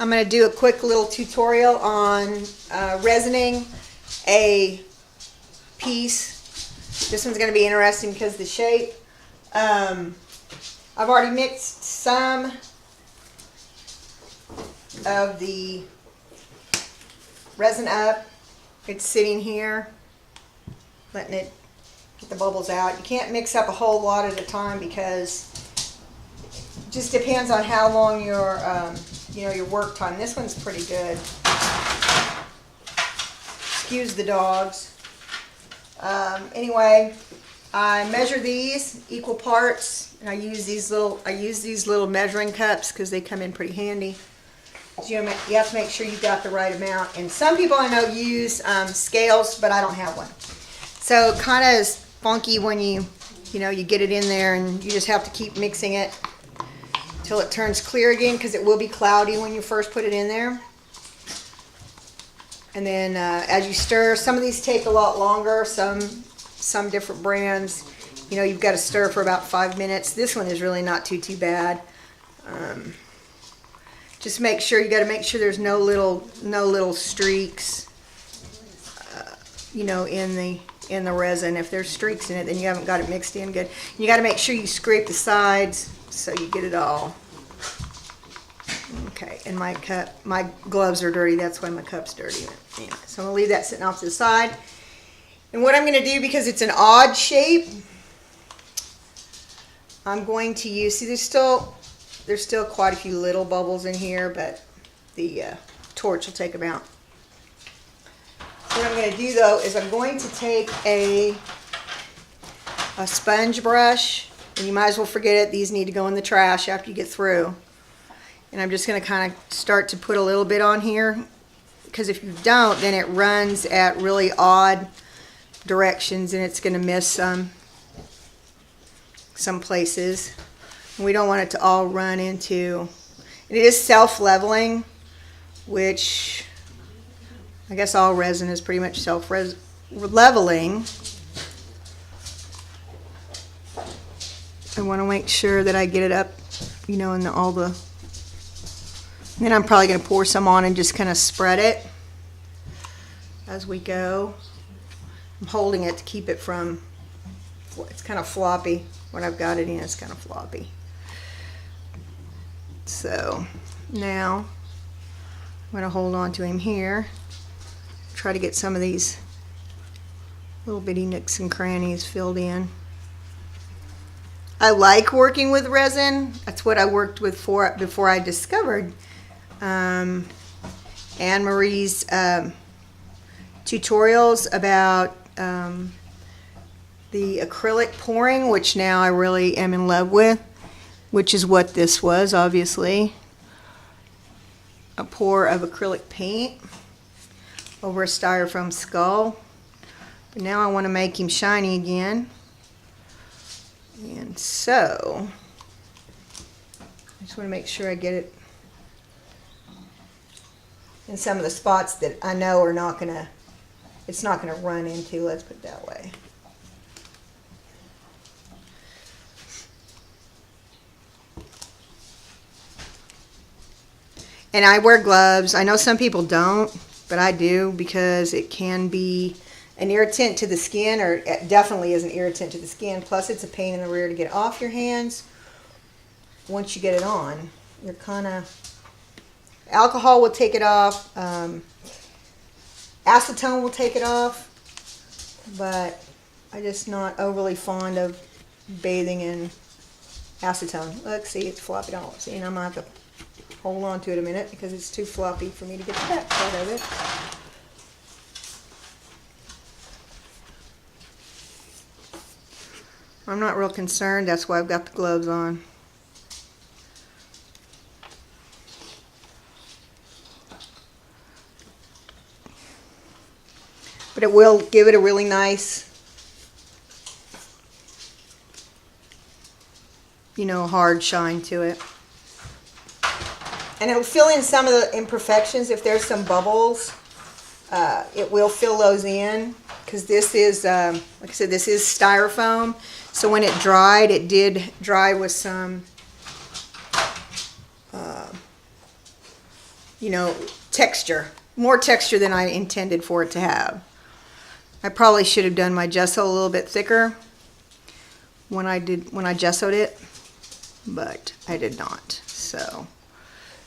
I'm going to do a quick little tutorial on resining a piece. This one's going to be interesting because of the shape. I've already mixed some of the resin up. It's sitting here, letting it get the bubbles out. You can't mix up a whole lot at a time because it just depends on how long your your work time. This one's pretty good. Excuse the dogs. Anyway, I measure these equal parts, and I use these little measuring cups because they come in pretty handy. So you have to make sure you've got the right amount. And some people I know use scales, but I don't have one. So it kind of is funky when you get it in there, and you just have to keep mixing it till it turns clear again, because it will be cloudy when you first put it in there. And then as you stir, some of these take a lot longer, some different brands, you've got to stir for about 5 minutes. This one is really not too bad. Just make sure, you got to make sure there's no little streaks in the resin. If there's streaks in it, then you haven't got it mixed in good. You got to make sure you scrape the sides so you get it all. Okay, and my gloves are dirty. That's why my cup's dirty. Anyway, so I'm gonna leave that sitting off to the side. And what I'm gonna do, because it's an odd shape, I'm going to use. See, there's still quite a few little bubbles in here, but the torch will take them out. So what I'm going to do though is I'm going to take a sponge brush, and you might as well forget it. These need to go in the trash after you get through. And I'm just going to kind of start to put a little bit on here, because if you don't, then it runs at really odd directions and it's going to miss some places. And we don't want it to all run into. It is self-leveling, which I guess all resin is pretty much self-leveling. I want to make sure that I get it up, in all the. And then I'm probably going to pour some on and just kind of spread it as we go. I'm holding it to keep it from. It's kind of floppy. When I've got it in, it's kind of floppy. So now I'm going to hold on to him here. Try to get some of these little bitty nooks and crannies filled in. I like working with resin. That's what I worked with before I discovered Anne Marie's tutorials about the acrylic pouring, which now I really am in love with, which is what this was, obviously. A pour of acrylic paint over a styrofoam skull. But now I want to make him shiny again. And so, I just want to make sure I get it in some of the spots that I know are not going to, it's not going to run into, let's put it that way. And I wear gloves. I know some people don't, but I do, because it can be an irritant to the skin, or it definitely is an irritant to the skin. Plus, it's a pain in the rear to get off your hands once you get it on. You're kind of, alcohol will take it off, acetone will take it off, but I'm just not overly fond of bathing in acetone. Look, see, it's floppy. Don't see, and I'm gonna have to hold on to it a minute because it's too floppy for me to get the back part of it. I'm not real concerned. That's why I've got the gloves on. But it will give it a really nice, hard shine to it. And it will fill in some of the imperfections. If there's some bubbles, it will fill those in, because this is, like I said, this is styrofoam. So when it dried, it did dry with some you know, texture. More texture than I intended for it to have. I probably should have done my gesso a little bit thicker when I gessoed it, but I did not. So,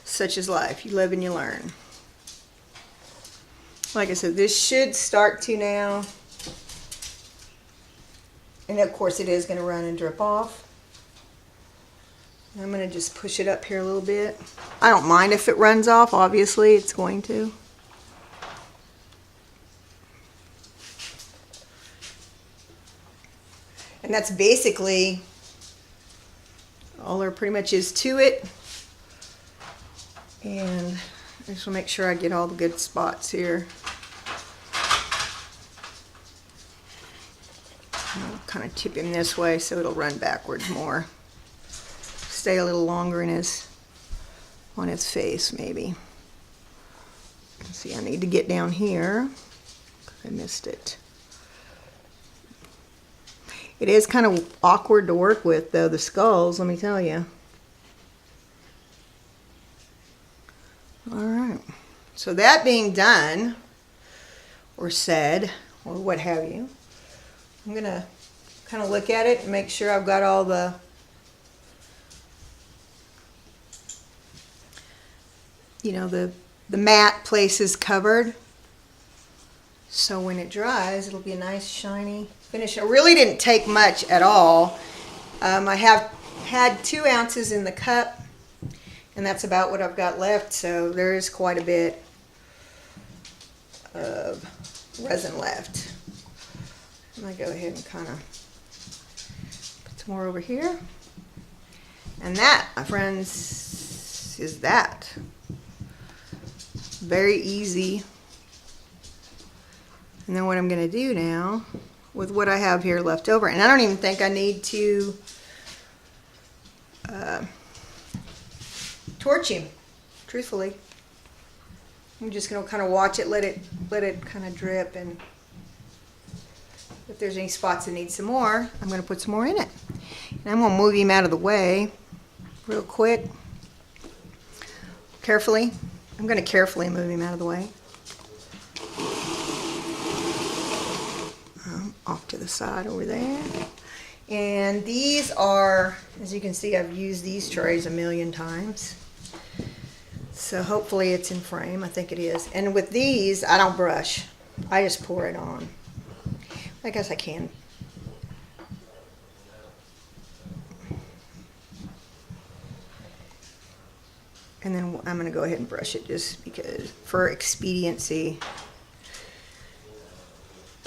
such is life. You live and you learn. Like I said, this should start to now. And of course it is going to run and drip off. I'm going to just push it up here a little bit. I don't mind if it runs off, obviously it's going to. And that's basically all there pretty much is to it. And I just want to make sure I get all the good spots here. I'll kind of tip him this way so it'll run backwards more. Stay a little longer in on his face maybe. Let's see, I need to get down here. I missed it. It is kind of awkward to work with though, the skulls, let me tell you. Alright, so that being done, or said, or what have you, I'm going to kind of look at it and make sure I've got all the matte places covered. So when it dries, it'll be a nice shiny finish. It really didn't take much at all. I have had 2 ounces in the cup, and that's about what I've got left. So there is quite a bit of resin left. I'm going to go ahead and kind of put some more over here. And that, my friends, is that. Very easy. And then what I'm going to do now, with what I have here left over, and I don't even think I need to torch him, truthfully. I'm just going to kind of watch it, let it kind of drip, and if there's any spots that need some more, I'm going to put some more in it. And I'm going to move him out of the way real quick. Carefully. I'm going to carefully move him out of the way. Off to the side over there. And these are, as you can see, I've used these trays a million times. So hopefully it's in frame. I think it is. And with these, I don't brush. I just pour it on. I guess I can. And then I'm going to go ahead and brush it just because, for expediency.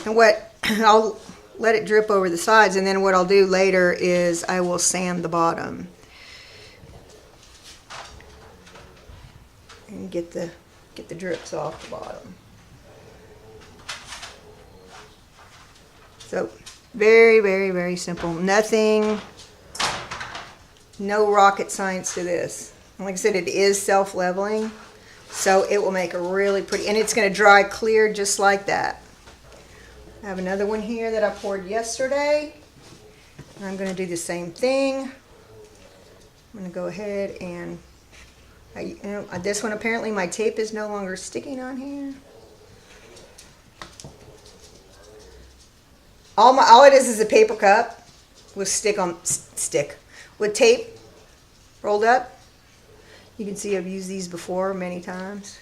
And what, I'll let it drip over the sides, and then what I'll do later is I will sand the bottom. And get the drips off the bottom. So very, very, very simple. Nothing, no rocket science to this. And like I said, it is self-leveling, so it will make a really pretty, and it's going to dry clear just like that. I have another one here that I poured yesterday. And I'm going to do the same thing. I'm going to go ahead and, this one apparently my tape is no longer sticking on here. All it is a paper cup with with tape rolled up. You can see I've used these before many times.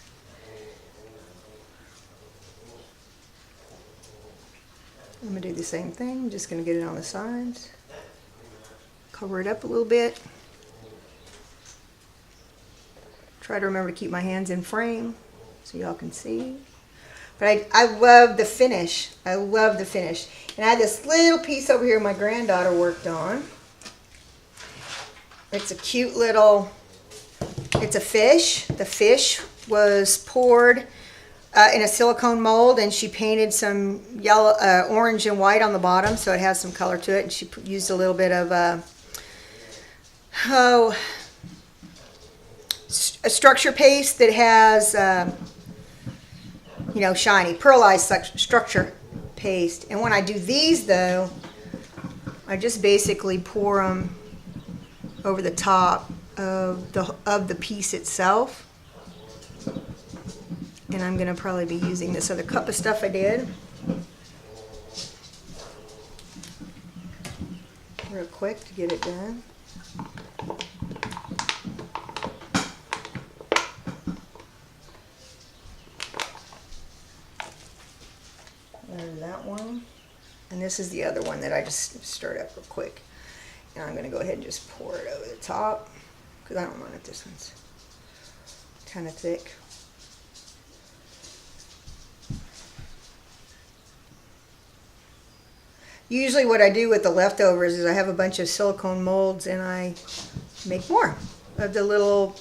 I'm going to do the same thing. I'm just going to get it on the sides. Cover it up a little bit. Try to remember to keep my hands in frame so y'all can see. But I love the finish. I love the finish. And I had this little piece over here my granddaughter worked on. It's a cute little, it's a fish. The fish was poured in a silicone mold, and she painted some yellow, orange and white on the bottom, so it has some color to it. And she used a little bit of a structure paste that has, shiny, pearlized structure paste. And when I do these, though, I just basically pour them over the top of the piece itself. And I'm gonna probably be using this other cup of stuff I did. Real quick to get it done. There's that one. And this is the other one that I just stirred up real quick. And I'm gonna go ahead and just pour it over the top because I don't want it, this one's kind of thick. Usually what I do with the leftovers is I have a bunch of silicone molds and I make more of the little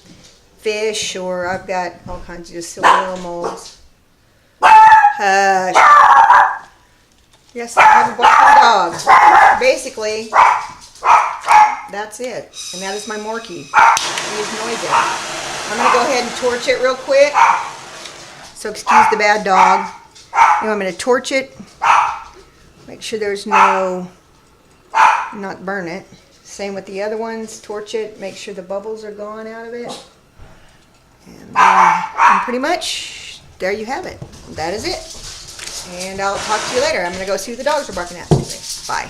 fish, or I've got all kinds of just silly little molds. Hush. Yes, I have a barking dog. Basically, that's it. And that is my Morkie. He is noisy. I'm going to go ahead and torch it real quick. So excuse the bad dog. You know, I'm going to torch it. Make sure there's no, not burn it. Same with the other ones. Torch it. Make sure the bubbles are gone out of it. And pretty much, there you have it. That is it. And I'll talk to you later. I'm going to go see what the dogs are barking at. Bye.